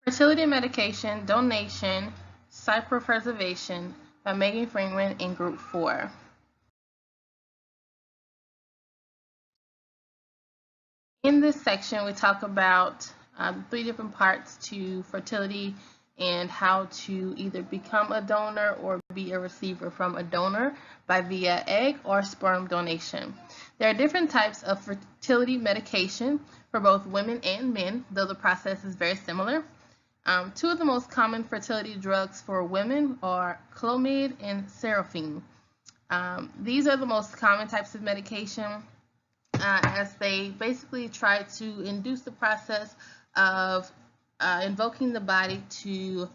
Fertility Medication Donation Cypropreservation by Megan Freeman in Group 4. In this section, we talk about 3 different parts to fertility and how to either become a donor or be a receiver from a donor by via egg or sperm donation. There are different types of fertility medication for both women and men, though the process is very similar. 2 of the most common fertility drugs for women are Clomid and Seraphine. These are the most common types of medication as they basically try to induce the process of invoking the body to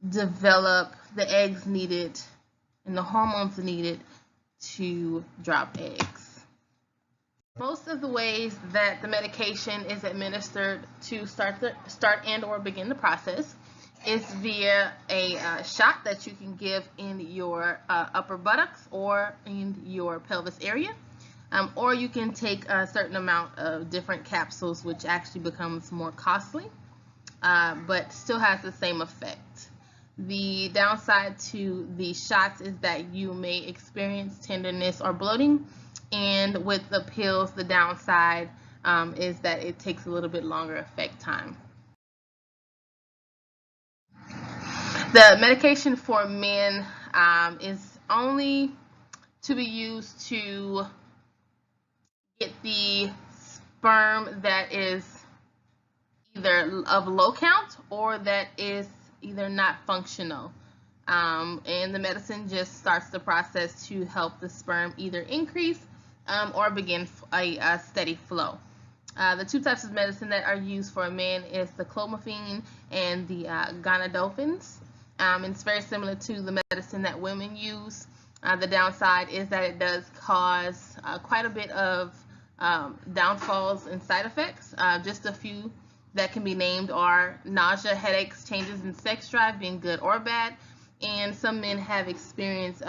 develop the eggs needed and the hormones needed to drop eggs. Most of the ways that the medication is administered to start and or begin the process is via a shot that you can give in your upper buttocks or in your pelvis area. Or you can take a certain amount of different capsules, which actually becomes more costly, but still has the same effect. The downside to the shots is that you may experience tenderness or bloating, and with the pills, the downside is that it takes a little bit longer effect time. The medication for men is only to be used to get the sperm that is either of low count or that is either not functional. And the medicine just starts the process to help the sperm either increase or begin a steady flow. The 2 types of medicine that are used for men is the clomiphene and the gonadotropins. It's very similar to the medicine that women use. The downside is that it does cause quite a bit of downfalls and side effects. Just a few that can be named are nausea, headaches, changes in sex drive, being good or bad, and some men have experienced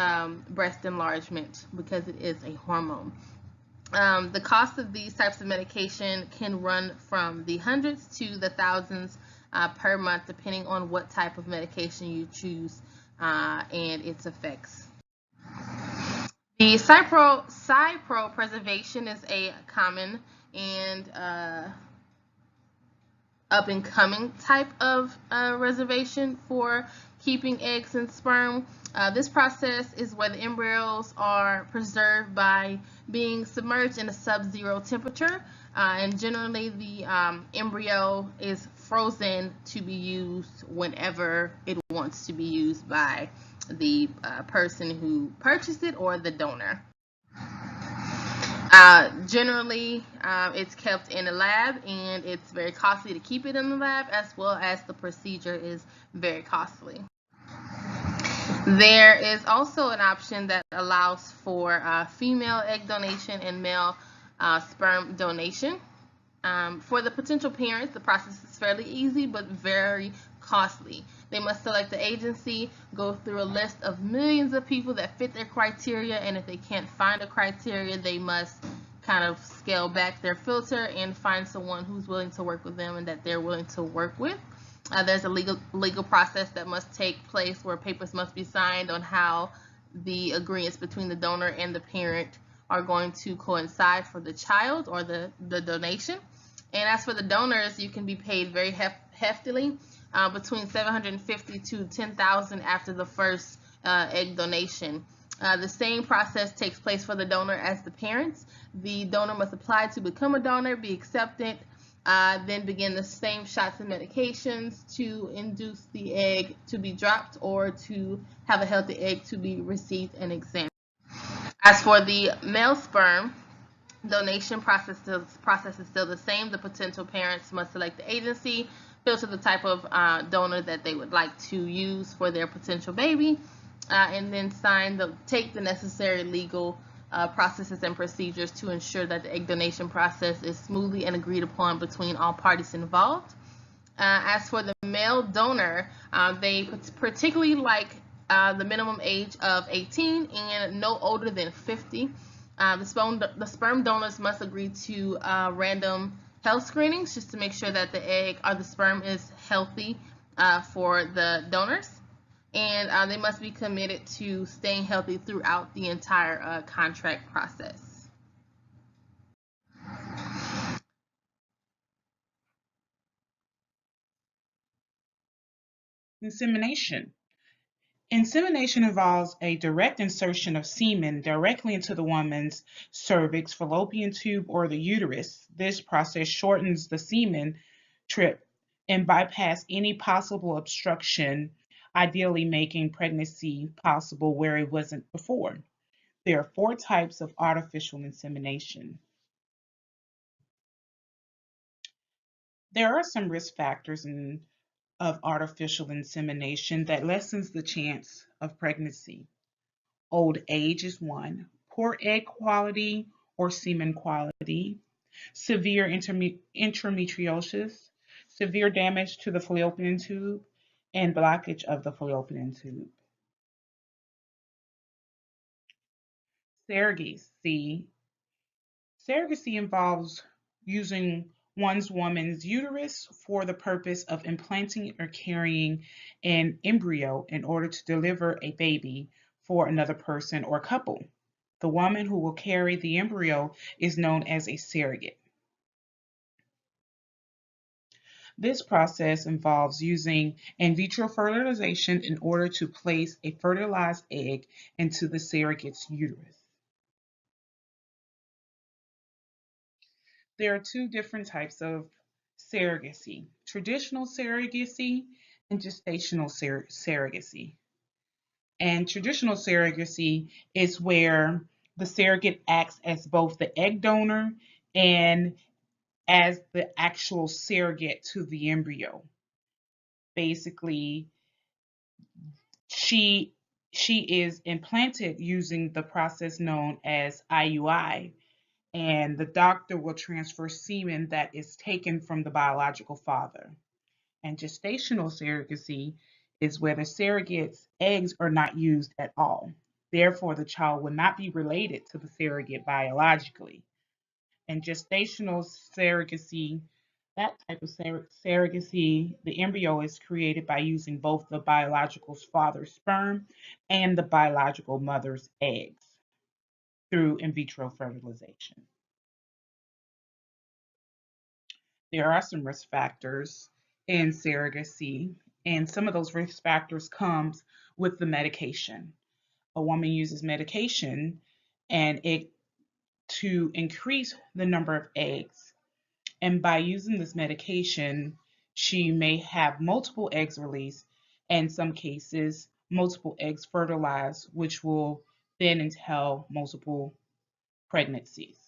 breast enlargement because it is a hormone. The cost of these types of medication can run from the hundreds to the thousands per month, depending on what type of medication you choose and its effects. The cypropreservation is a common and up-and-coming type of reservation for keeping eggs and sperm. This process is where the embryos are preserved by being submerged in a sub-zero temperature, and generally the embryo is frozen to be used whenever it wants to be used by the person who purchased it or the donor. Generally, it's kept in a lab, and it's very costly to keep it in the lab, as well as the procedure is very costly. There is also an option that allows for female egg donation and male sperm donation. For the potential parents, the process is fairly easy but very costly. They must select the agency, go through a list of millions of people that fit their criteria, and if they can't find a criteria, they must kind of scale back their filter and find someone who's willing to work with them and that they're willing to work with. There's a legal process that must take place where papers must be signed on how the agreements between the donor and the parent are going to coincide for the child or the donation. And as for the donors, you can be paid very heftily, between $750 to $10,000 after the first egg donation. The same process takes place for the donor as the parents. The donor must apply to become a donor, be accepted, then begin the same shots and medications to induce the egg to be dropped or to have a healthy egg to be received and examined. As for the male sperm, donation process is still the same. The potential parents must select the agency, filter the type of donor that they would like to use for their potential baby, and then take the necessary legal processes and procedures to ensure that the egg donation process is smoothly and agreed upon between all parties involved. As for the male donor, they particularly like the minimum age of 18 and no older than 50. The sperm donors must agree to random health screenings just to make sure that the egg or the sperm is healthy for the donors. And they must be committed to staying healthy throughout the entire contract process. Insemination. Insemination involves a direct insertion of semen directly into the woman's cervix, fallopian tube, or the uterus. This process shortens the semen trip and bypass any possible obstruction, ideally making pregnancy possible where it wasn't before. There are four types of artificial insemination. There are some risk factors of artificial insemination that lessens the chance of pregnancy. Old age is one, poor egg quality or semen quality, severe endometriosis, severe damage to the fallopian tube, and blockage of the fallopian tube. Surrogacy. Surrogacy involves using one's woman's uterus for the purpose of implanting or carrying an embryo in order to deliver a baby for another person or couple. The woman who will carry the embryo is known as a surrogate. This process involves using in vitro fertilization in order to place a fertilized egg into the surrogate's uterus. There are two different types of surrogacy: traditional surrogacy and gestational surrogacy. And traditional surrogacy is where the surrogate acts as both the egg donor and as the actual surrogate to the embryo. Basically, she she is implanted using the process known as IUI, and the doctor will transfer semen that is taken from the biological father. And gestational surrogacy is where the surrogate's eggs are not used at all. Therefore, the child will not be related to the surrogate biologically. And gestational surrogacy, that type of surrogacy, the embryo is created by using both the biological father's sperm and the biological mother's eggs through in vitro fertilization. There are some risk factors in surrogacy, and some of those risk factors comes with the medication. A woman uses medication and it to increase the number of eggs. And by using this medication, she may have multiple eggs released, and in some cases, multiple eggs fertilized, which will then entail multiple pregnancies.